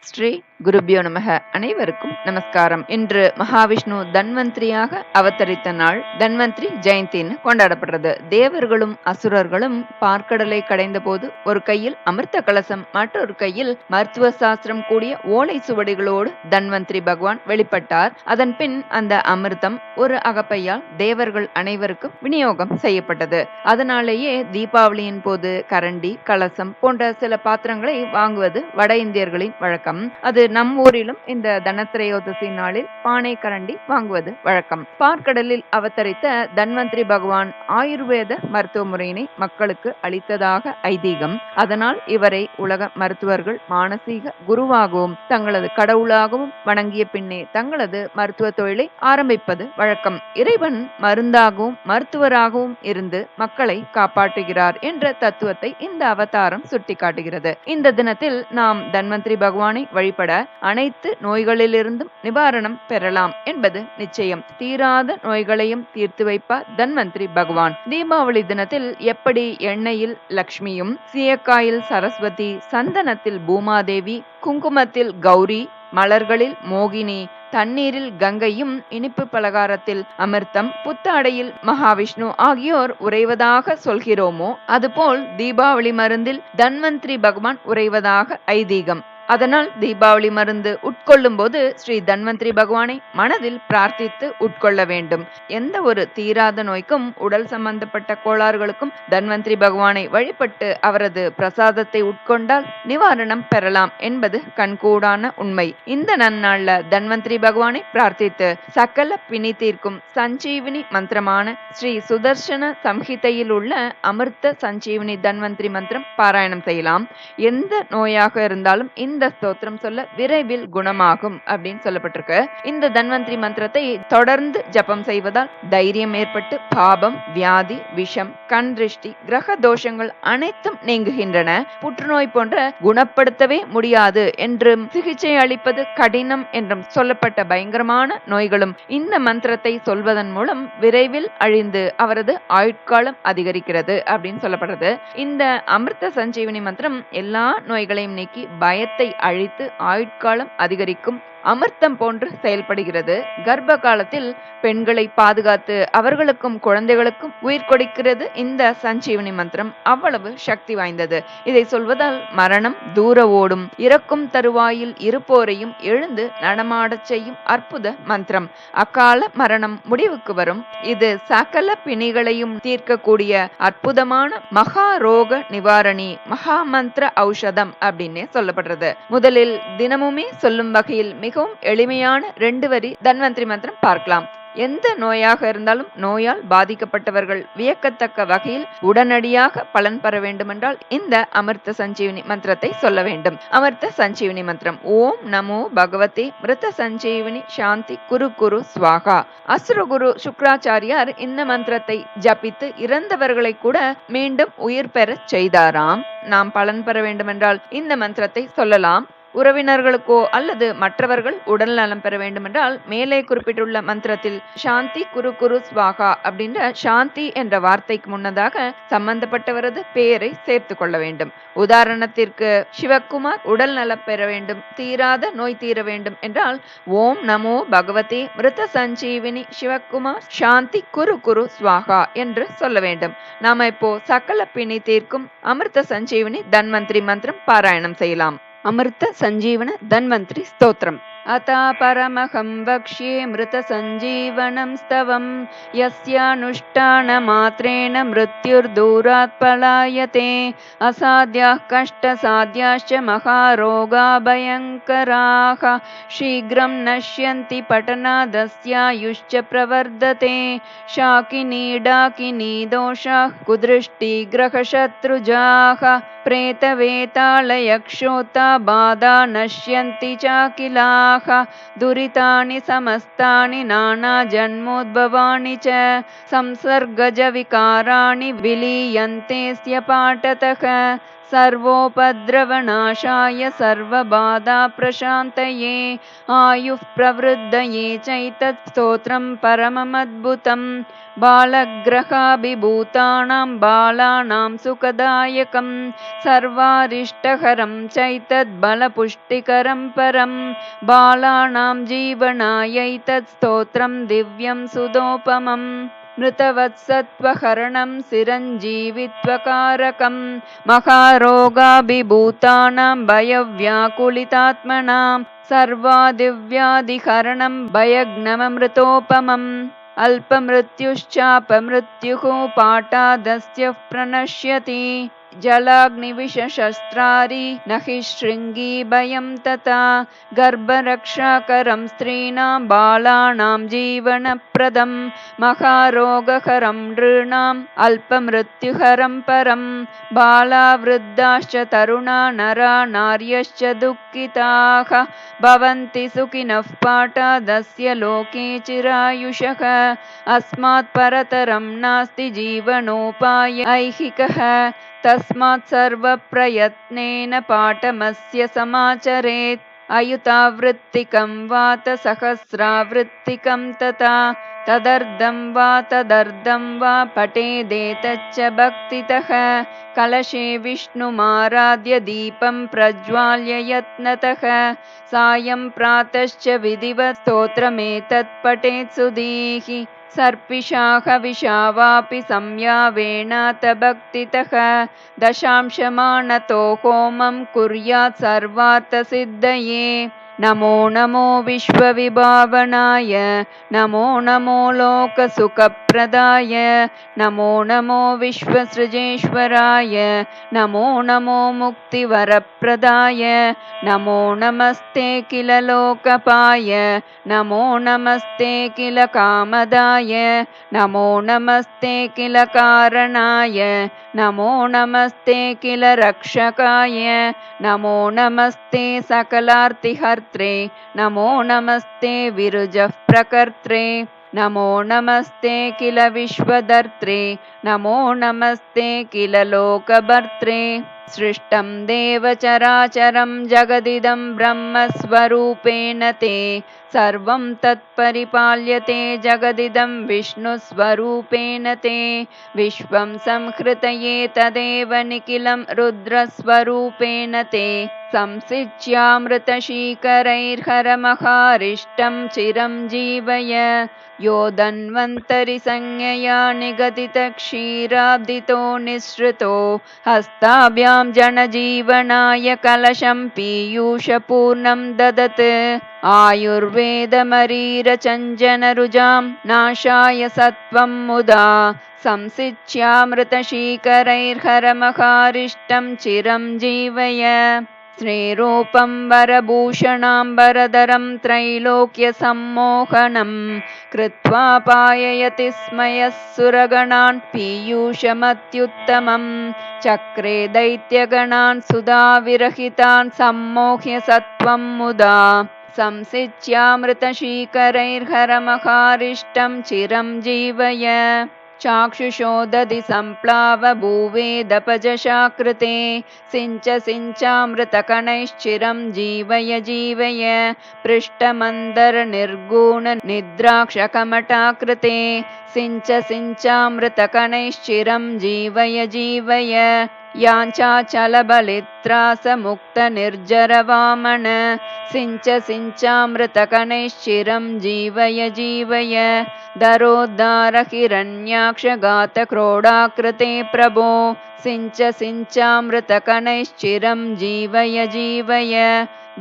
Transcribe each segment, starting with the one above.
ஸ்ரீ குருபியோ நமக. அனைவருக்கும் நமஸ்காரம். இன்று மகாவிஷ்ணு தன்வந்திரியாக அவதரித்த நாள் தன்வந்திரி ஜெயந்தின்னு கொண்டாடப்படுறது. தேவர்களும் அசுரர்களும் பார்க்கடலை கடைந்த போது ஒரு கையில் அமிர்த கலசம், மற்றொரு கையில் மருத்துவ சாஸ்திரம் கூடிய ஓலை சுவடிகளோடு தன்வந்திரி பகவான் வெளிப்பட்டார். அதன் பின் அந்த அமிர்தம் ஒரு அகப்பையால் தேவர்கள் அனைவருக்கும் விநியோகம் செய்யப்பட்டது. அதனாலேயே தீபாவளியின் போது கரண்டி, கலசம் போன்ற சில பாத்திரங்களை வாங்குவது வட இந்தியர்களின் வழக்கம். அது நம் ஊரிலும் இந்த தனத்திரையோதசி நாளில் பானை, கரண்டி வாங்குவது வழக்கம். பார்க்கடலில் அவதரித்த தன்வந்திரி பகவான் ஆயுர்வேத மருத்துவ முறையினை மக்களுக்கு அளித்ததாக ஐதீகம். அதனால் இவரை உலக மருத்துவர்கள் மானசீக குருவாகவும் தங்களது கடவுளாகவும் வணங்கிய பின்னே தங்களது மருத்துவ தொழிலை ஆரம்பிப்பது வழக்கம். இறைவன் மருந்தாகவும் மருத்துவராகவும் இருந்து மக்களை காப்பாற்றுகிறார் என்ற தத்துவத்தை இந்த அவதாரம் சுட்டிக்காட்டுகிறது. இந்த தினத்தில் நாம் தன்வந்திரி பகவானை வழிபட அனைத்து நோய்களிலிருந்தும் நிவாரணம் பெறலாம் என்பது நிச்சயம். தீராத நோய்களையும் தீர்த்து வைப்பார் தன்வந்திரி பகவான். தீபாவளி தினத்தில் எப்படி எண்ணெயில் லக்ஷ்மியும், சீயக்காயில் சரஸ்வதி, சந்தனத்தில் பூமாதேவி, குங்குமத்தில் கௌரி, மலர்களில் மோகினி, தண்ணீரில் கங்கையும், இனிப்பு பலகாரத்தில் அமிர்தம், புத்தாடையில் மகாவிஷ்ணு ஆகியோர் உறைவதாக சொல்கிறோமோ, அதுபோல் தீபாவளி மருந்தில் தன்வந்திரி பகவான் உறைவதாக ஐதீகம். அதனால் தீபாவளி மருந்து உட்கொள்ளும் போது ஸ்ரீ தன்வந்திரி பகவானை மனதில் பிரார்த்தித்து உட்கொள்ள வேண்டும். எந்த ஒரு தீராத நோய்க்கும் உடல் சம்பந்தப்பட்ட கோளாறுகளுக்கும் தன்வந்திரி பகவானை வழிபட்டு அவரது பிரசாதத்தை உட்கொண்டால் நிவாரணம் பெறலாம் என்பது கண்கூடான உண்மை. இந்த நன்னாள்ல தன்வந்திரி பகவானை பிரார்த்தித்து சகல பிணி தீர்க்கும் சஞ்சீவினி மந்திரமான ஸ்ரீ சுதர்சன சம்ஹிதையில் உள்ள அமிர்த சஞ்சீவினி தன்வந்திரி மந்திரம் பாராயணம் செய்யலாம். எந்த நோயாக இருந்தாலும் இந்த ஸ்தோத்திரம் சொல்ல விரைவில் குணமாகும் அப்படின்னு சொல்லப்பட்டிருக்கு. இந்த தன்வந்திரி மந்திரத்தை தொடர்ந்து ஜபம் செய்வதால் தைரியம் ஏற்பட்டு பாபம், வியாதி, விஷம், கண் திருஷ்டி, கிரக தோஷங்கள் அனைத்தும் நீங்குகின்றன. புற்றுநோய் போன்ற குணப்படுத்தவே முடியாது என்றும் சிகிச்சை அளிப்பது கடினம் என்றும் சொல்லப்பட்ட பயங்கரமான நோய்களும் இந்த மந்திரத்தை சொல்வதன் மூலம் விரைவில் அழிந்து அவரது ஆயுட்காலம் அதிகரிக்கிறது அப்படின்னு சொல்லப்படுறது. இந்த அமிர்த சஞ்சீவினி மந்திரம் எல்லா நோய்களையும் நீக்கி பயத்தை அழித்து ஆயுட்காலம் அதிகரிக்கும் அமிர்தம் போன்று செயல்படுகிறது. கர்ப்ப காலத்தில் பெண்களை பாதுகாத்து அவர்களுக்கும் குழந்தைகளுக்கும் உயிர் கொடுக்கிறது இந்த சஞ்சீவனி மந்திரம். அவ்வளவு சக்தி வாய்ந்தது. இதை சொல்வதால் மரணம் தூர ஓடும், இறக்கும் தருவாயில் இருப்போரையும் எழுந்து நடமாடச் செய்யும் அற்புத மந்திரம். அக்கால மரணம் முடிவுக்கு வரும். இது சகல பிணிகளையும் தீர்க்கக்கூடிய அற்புதமான மகா ரோக நிவாரணி, மகா மந்திர ஔஷதம் அப்படின்னே சொல்லப்படுறது. முதலில் தினமுமே சொல்லும் வகையில் மிகவும் எளிமையான 2 வரி தன்வந்திரி மந்திரம் பார்க்கலாம். எந்த நோயாக இருந்தாலும் நோயால் பாதிக்கப்பட்டவர்கள் வியக்கத்தக்க வகையில் உடனடியாக பலன் பெற வேண்டுமென்றால் இந்த அமிர்த சஞ்சீவினி மந்திரத்தை சொல்ல வேண்டும். அமிர்த சஞ்சீவினி மந்திரம்: ஓம் நமோ பகவதே மிருத சஞ்சீவினி சாந்தி குரு குரு ஸ்வாகா. அசுரகுரு சுக்ராச்சாரியார் இந்த மந்திரத்தை ஜபித்து இறந்தவர்களை கூட மீண்டும் உயிர் பெற செய்தாராம். நாம் பலன் பெற வேண்டுமென்றால் இந்த மந்திரத்தை சொல்லலாம். உறவினர்களுக்கோ அல்லது மற்றவர்கள் உடல் நலம் பெற வேண்டுமென்றால் மேலே குறிப்பிட்டுள்ள மந்திரத்தில் சாந்தி குரு குரு ஸ்வாகா அப்படின்ற சாந்தி என்ற வார்த்தைக்கு முன்னதாக சம்பந்தப்பட்டவரது பெயரை சேர்த்து கொள்ள வேண்டும். உதாரணத்திற்கு சிவக்குமார் உடல் நலம் பெற வேண்டும், தீராத நோய் தீர வேண்டும் என்றால் ஓம் நமோ பகவதே மிருத சஞ்சீவினி சிவக்குமார் சாந்தி குரு குரு ஸ்வாகா என்று சொல்ல வேண்டும். நாம இப்போ சகல பிணி தீர்க்கும் அமிர்த சஞ்சீவினி தன்வந்திரி மந்திரம் பாராயணம் செய்யலாம். அமிர்த சஞ்சீவன தன்வந்திரி ஸ்தோத்திரம். அதா பரமஹம் வக்ஷ்யே மிருத சஞ்சீவனம் ஸ்தவம் யஸ்யானுஷ்டான மாத்ரேண மிருத்யுர் தூராத் பலாயதே அசாத்யாः கஷ்ட சாத்யாश्च மகாரோகா பயங்கராः சீக்ரம் நஷ்யந்தி பட்டனாதஸ்யாயுஷ்ச பிரவர்ததே ஷாகினி டாகினி தோஷாः குதிருஷ்டி கிரகசத்ருஜாः प्रेतवेतालयक्षोता बाधा नश्यन्ति चाकिलाः दुरितानि समस्तानि नाना जन्मोद्भवानि च संसर्गज विकाराणि विलीयन्ते स्य पाठतः सर्वोपद्रवनाशाय सर्वबाधाप्रशान्तये आयुः प्रवृद्धये चैतत् स्तोत्रं परममद्भुतं बालग्रहाभिभूतानां बालानां सुखदायकं सर्वारिष्टहरं चैतद्बलपुष्टिकरं परं बालानां जीवनायैतत् स्तोत्रं दिव्यं सुदोपमम् मृतवत्सत्वहरणं चिरञ्जीवित्वकारकं महारोगाभिभूतानां भयव्याकुलितात्मनां सर्वादिव्याधिहरणं भयग्नममृतोपमम् अल्पमृत्युश्चापमृत्युः पाठादस्य प्रणश्यति जलाग्निविषशस्त्रारि न हि शृङ्गी भयं तथा गर्भरक्षाकरं स्त्रीणां बालानां जीवनप्रदं महारोगहरं नृणाम् अल्पमृत्युहरं परं बाला वृद्धाश्च तरुणा नरा नार्यश्च दुःखिताः भवन्ति सुखिनः पाठादस्य लोके चिरायुषः अस्मात् परतरं नास्ति जीवनोपाय ऐहिकः तस्मात् सर्वप्रयत्नेन पाठमस्य समाचरेत् अयुतावृत्तिकं वात सहस्रावृत्तिकं तथा तदर्धं वा पठेदेतच्च भक्तितः कलशे विष्णुमाराध्य दीपं प्रज्वाल्य यत्नतः सायं प्रातश्च विधिवत् स्तोत्रमेतत् पठेत् सुधीः सर्पिषाः विषावापि संयावेणात भक्तितः दशांशमानतो होमं कुर्यात् सर्वार्थसिद्धये नमो नमो विश्वविभावनाय नमो नमो लोकसुखप्रदाय नमो नमो विश्वसृजेश्वराय नमो नमो मुक्तिवरप्रदाय नमो नमस्ते किल लोकपाय नमो नमस्ते किल कामदाय नमो नमस्ते किल कारणाय नमो नमस्ते किल रक्षकाय नमो नमस्ते सकलार्तिहर्त्रे नमो नमस्ते विरुजः प्रकर्त्रे नमो नमस्ते किल विश्वदर्त्रे नमो नमस्ते किल लोकभर्त्रे सृष्टं देवचराचरं जगदिदं ब्रह्मस्वरूपेण ते सर्वं तत्परिपाल्यते जगदिदं विष्णुस्वरूपेण ते विश्वं संहृतये तदेव निखिलं रुद्रस्वरूपेण ते संसिच्यामृतशीकरैर्हरमहारिष्टं चिरं जीवय यो धन्वन्तरिसंज्ञया निगदितक्षीराब्दितो निःसृतो हस्ताभ्यां जनजीवनाय कलशं पीयूषपूर्णं ददत् आयुर्वेदमरीरचञ्जनरुजां नाशाय सत्वं मुदा संसिच्यामृतशीकरैर्हरमहारिष्टं चिरं जीवय श्रीरूपं वरभूषणाम्बरधरं त्रैलोक्यसम्मोहनं कृत्वा पाययति स्मयः सुरगणान् पीयूषमत्युत्तमं चक्रे दैत्यगणान् सुधाविरहितान् सम्मोह्य सत्वं मुदा संसिच्यामृतशीकरैर्हरमहारिष्टं चिरं जीवय चाक्षुषोदधि सम्प्लाव भूवेदपजशाकृते सिञ्चामृतकणैश्चिरं जीवय जीवय पृष्ठमन्दरनिर्गुणनिद्राक्षकमटाकृते सिञ्चामृतकणैश्चिरं जीवय जीवय याञ्चाचलबलित्रासमुक्तनिर्जरवामन सिञ्चामृतकणैश्चिरं जीवय जीवय दरोद्धारहिरण्याक्षघातक्रोडाकृते प्रभो सिञ्चामृतकणैश्चिरं जीवय जीवय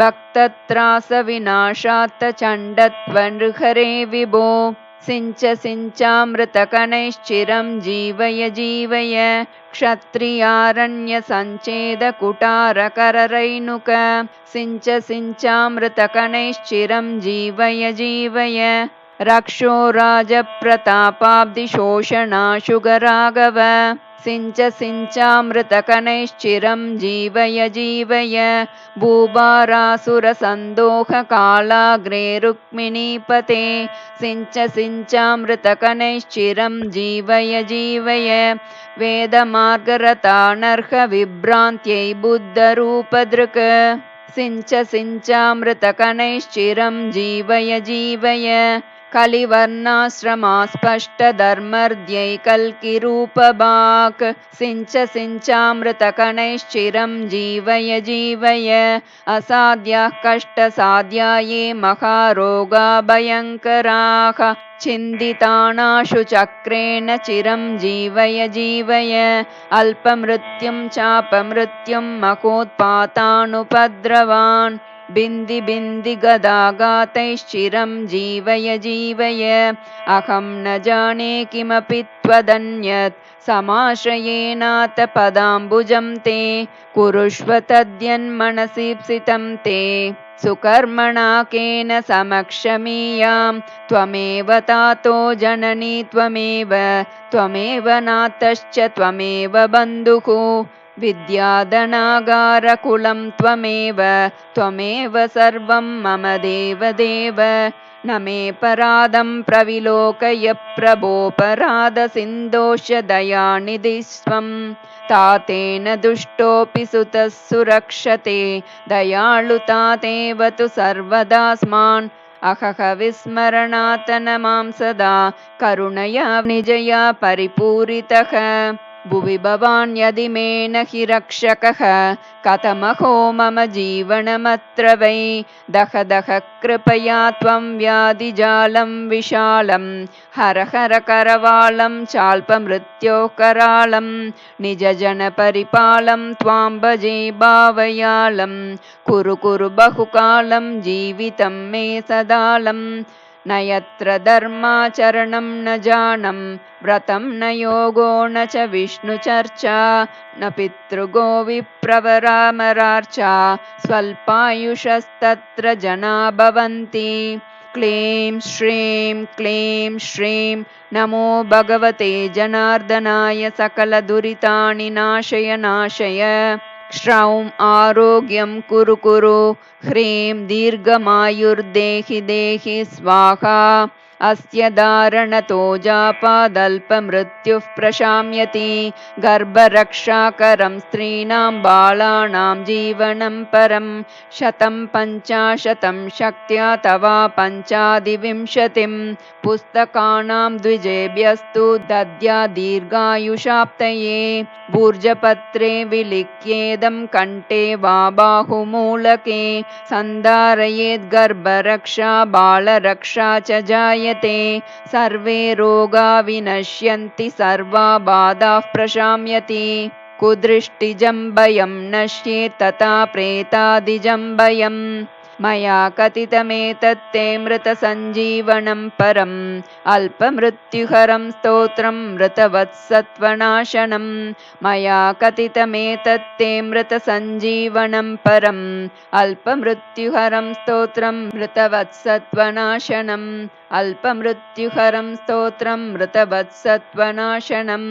भक्तत्रासविनाशात्तचण्डत्वनृहरे विभो सिञ्चामृतकणैश्चिरं जीवय जीवय क्षत्रियारण्यसञ्चेदकुटारकररैनुक सिञ्चामृतकणैश्चिरं जीवय जीवय रक्षो राजप्रतापाब्धिशोषणाशुगराघव सिञ्च सिञ्चामृतकणैश्चिरं जीवय जीवय भूभारासुरसन्दोहकालाग्रे रुक्मिणीपते सिञ्च सिञ्चामृतकणैश्चिरं जीवय जीवय वेदमार्गरतानर्हविभ्रान्त्यै बुद्धरूपदृक् सिञ्च सिञ्चामृतकणैश्चिरं जीवय जीवय कलिवर्णाश्रमास्पष्टधर्मर्द्यै कल्किरूपभाक् सिञ्च सिञ्चामृतकणैश्चिरं जीवय जीवय असाध्याः कष्टसाध्या ये महारोगा भयङ्कराः छिन्दितानाशु चक्रेण चिरं जीवय जीवय अल्पमृत्युं चापमृत्युं महोत्पातानुपद्रवान् बिन्दि बिन्दि गदाघातैश्चिरं जीवय जीवय अहं न जाने किमपि त्वदन्यत् समाश्रयेनाथ पदाम्बुजं ते कुरुष्व तद्यन्मनसीप्सितं ते सुकर्मणा केन समक्षमीयां त्वमेव तातो जननी त्वमेव नाथश्च त्वमेव बन्धुः विद्याधनागारकुलं त्वमेव सर्वं मम देवदेव न मे परादं प्रविलोकय प्रभोपराधसिन्धोश्च दयानिधिस्त्वं तातेन दुष्टोऽपि सुतः सुरक्षते दयाळुतातेव तु सर्वदास्मान् अहह विस्मरणात् न मां सदा करुणया निजया परिपूरितः भुवि भवान् यदि मे न हि रक्षकः कथमहो मम जीवनमत्र वै दह दह कृपया त्वं व्याधिजालं विशालं हर हर करवालं चाल्पमृत्योः करालं निजजनपरिपालं त्वां भजे भावयालं कुरु कुरु बहुकालं जीवितं मे सदालं न यत्र धर्माचरणं न जानं व्रतं न योगो न च विष्णुचर्चा न पितृगो विप्रवरामरार्चा स्वल्पायुषस्तत्र जना भवन्ति क्लीं श्रीं नमो भगवते जनार्दनाय सकलदुरितानि नाशय नाशय श्रौं आरोग्यं कुरु कुरु ह्रीं दीर्घमायुर्देहि देहि स्वाहा अस्य धारणतो जापादल्पमृत्युः प्रशाम्यति गर्भरक्षाकरं स्त्रीणां बालानां जीवनं परं 150 शक्त्या तवा 25 पुस्तकानां द्विजेभ्यस्तु दद्या दीर्घायुषाप्तये भूर्जपत्रे विलिख्येदं कण्ठे वा बाहुमूलके सन्धारयेद् गर्भरक्षा बालरक्षा च जायते सर्वे रोगा विनश्यन्ति सर्वा बाधाः प्रशाम्यति कुदृष्टिजं भयं नश्येत् तथा प्रेतादिजं भयं मया कथितमेतत्ते मृतसञ्जीवनं परम् अल्पमृत्युहरं स्तोत्रं मृतवत्सत्वनाशनं मया कथितमेतत्ते मृतसञ्जीवनं परम् अल्पमृत्युहरं स्तोत्रं मृतवत्सत्वनाशनम् अल्पमृत्युहरं स्तोत्रं मृतवत्सत्वनाशनम्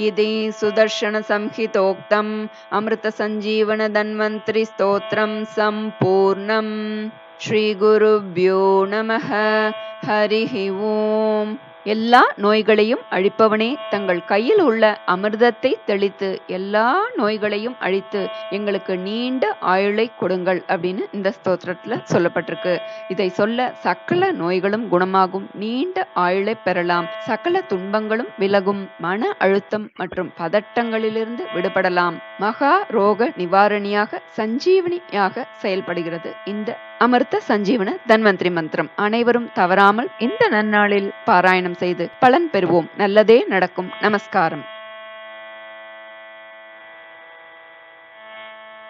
इति सुदर्शनसंहितोक्तम् अमृतसञ्जीवनधन्वन्तरिस्तोत्रं सम्पूर्णम् श्रीगुरुभ्यो नमः हरिः ओम् எல்லா நோய்களையும் அழிப்பவனே தங்கள் கையில் உள்ள அமிர்தத்தை தெளித்து எல்லா நோய்களையும் அழித்து எங்களுக்கு நீண்ட ஆயுளை கொடுங்கள் அப்படின்னு இந்த ஸ்தோத்திரத்துல சொல்லப்பட்டிருக்கு. இதை சொல்ல சகல நோய்களும் குணமாகும், நீண்ட ஆயுளை பெறலாம், சகல துன்பங்களும் விலகும், மன அழுத்தம் மற்றும் பதட்டங்களிலிருந்து விடுபடலாம், மகா ரோக நிவாரணியாக சஞ்சீவனியாக செயல்படுகிறது இந்த அமிர்த சஞ்சீவன தன்வந்திரி மந்திரம். அனைவரும் தவறாமல் இந்த நன்னாளில் பாராயணம் செய்து பலன் பெறுவோம். நல்லதே நடக்கும். நமஸ்காரம்.